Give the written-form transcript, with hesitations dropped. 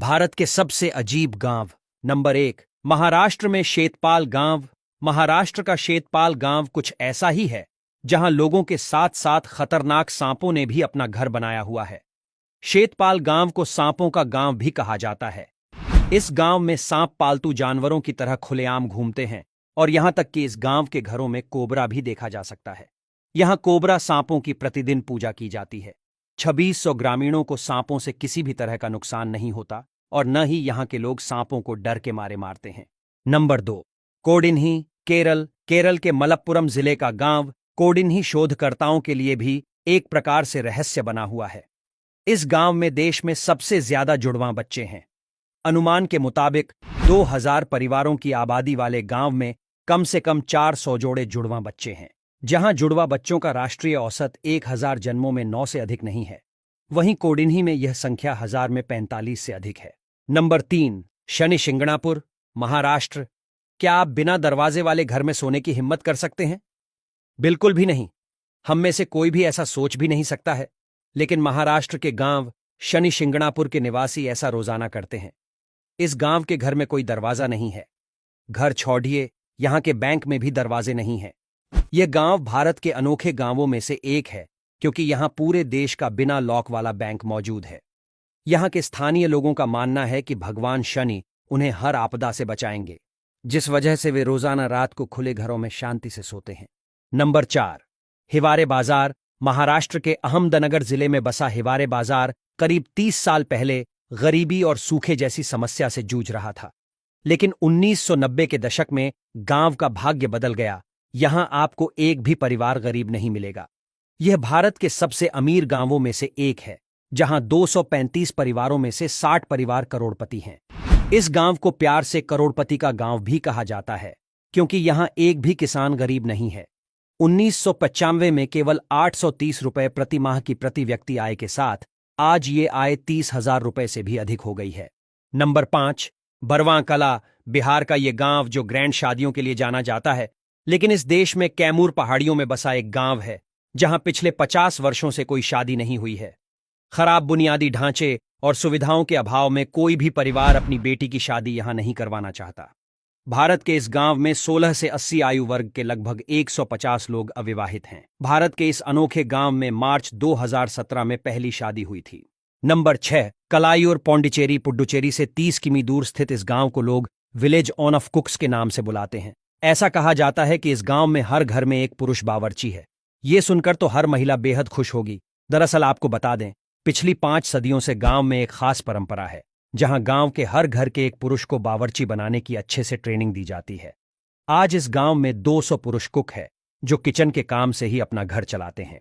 भारत के सबसे अजीब गांव। नंबर 1, महाराष्ट्र में शेतपाल गांव। महाराष्ट्र का शेतपाल गांव कुछ ऐसा ही है जहां लोगों के साथ साथ खतरनाक सांपों ने भी अपना घर बनाया हुआ है। शेतपाल गांव को सांपों का गांव भी कहा जाता है। इस गांव में सांप पालतू जानवरों की तरह खुलेआम घूमते हैं और यहां तक कि इस गांव के घरों में कोबरा भी देखा जा सकता है। यहां कोबरा सांपों की प्रतिदिन पूजा की जाती है। 2600 ग्रामीणों को सांपों से किसी भी तरह का नुकसान नहीं होता और न ही यहां के लोग सांपों को डर के मारे मारते हैं। नंबर 2, कोडिन्ही, केरल। केरल के मलप्पुरम जिले का गांव कोडिन्ही शोधकर्ताओं के लिए भी एक प्रकार से रहस्य बना हुआ है। इस गांव में देश में सबसे ज्यादा जुड़वां बच्चे हैं। अनुमान के मुताबिक 2000 परिवारों की आबादी वाले गांव में कम से कम 400 जोड़े जुड़वां बच्चे हैं। जहां जुड़वा बच्चों का राष्ट्रीय औसत 1000 जन्मों में 9 से अधिक नहीं है, वहीं कोडिन्ही में यह संख्या 1000 में 45 से अधिक है। नंबर 3, शनिशिंगणापुर, महाराष्ट्र। क्या आप बिना दरवाजे वाले घर में सोने की हिम्मत कर सकते हैं? बिल्कुल भी नहीं। हम में से कोई भी ऐसा सोच भी नहीं सकता है, लेकिन महाराष्ट्र के गांव शनिशिंगणापुर के निवासी ऐसा रोजाना करते हैं। इस गांव के घर में कोई दरवाजा नहीं है। घर छोड़िए, यहां के बैंक में भी दरवाजे नहीं हैं। यह गांव भारत के अनोखे गांवों में से एक है क्योंकि यहां पूरे देश का बिना लॉक वाला बैंक मौजूद है। यहां के स्थानीय लोगों का मानना है कि भगवान शनि उन्हें हर आपदा से बचाएंगे, जिस वजह से वे रोजाना रात को खुले घरों में शांति से सोते हैं। नंबर 4, हिवारे बाजार। महाराष्ट्र के अहमदनगर जिले में बसा हिवारे बाजार करीब 30 साल पहले गरीबी और सूखे जैसी समस्या से जूझ रहा था। लेकिन 1990 के दशक में गांव का भाग्य बदल गया। यहां आपको एक भी परिवार गरीब नहीं मिलेगा। यह भारत के सबसे अमीर गांवों में से एक है, जहां 235 परिवारों में से 60 परिवार करोड़पति हैं। इस गांव को प्यार से करोड़पति का गांव भी कहा जाता है क्योंकि यहां एक भी किसान गरीब नहीं है। 1995 में केवल 830 रुपए प्रति माह की प्रति व्यक्ति आय के साथ आज ये आय 30,000 रुपए से भी अधिक हो गई है। नंबर 5, बरवां कला। बिहार का ये गांव जो ग्रैंड शादियों के लिए जाना जाता है, लेकिन इस देश में कैमूर पहाड़ियों में बसा एक गांव है जहां पिछले 50 वर्षों से कोई शादी नहीं हुई है। खराब बुनियादी ढांचे और सुविधाओं के अभाव में कोई भी परिवार अपनी बेटी की शादी यहां नहीं करवाना चाहता। भारत के इस गांव में 16 से 80 आयु वर्ग के लगभग 150 लोग अविवाहित हैं। भारत के इस अनोखे गांव में मार्च 2017 में पहली शादी हुई थी। नंबर 6, कलायूर, पौंडीचेरी। पुडुचेरी से 30 किमी दूर स्थित इस गांव को लोग विलेज ऑफ कुक्स के नाम से बुलाते हैं। ऐसा कहा जाता है कि इस गांव में हर घर में एक पुरुष बावर्ची है। ये सुनकर तो हर महिला बेहद खुश होगी। दरअसल आपको बता दें, पिछली 5 सदियों से गांव में एक खास परंपरा है जहां गांव के हर घर के एक पुरुष को बावर्ची बनाने की अच्छे से ट्रेनिंग दी जाती है। आज इस गांव में 200 पुरुष कुक है जो किचन के काम से ही अपना घर चलाते हैं।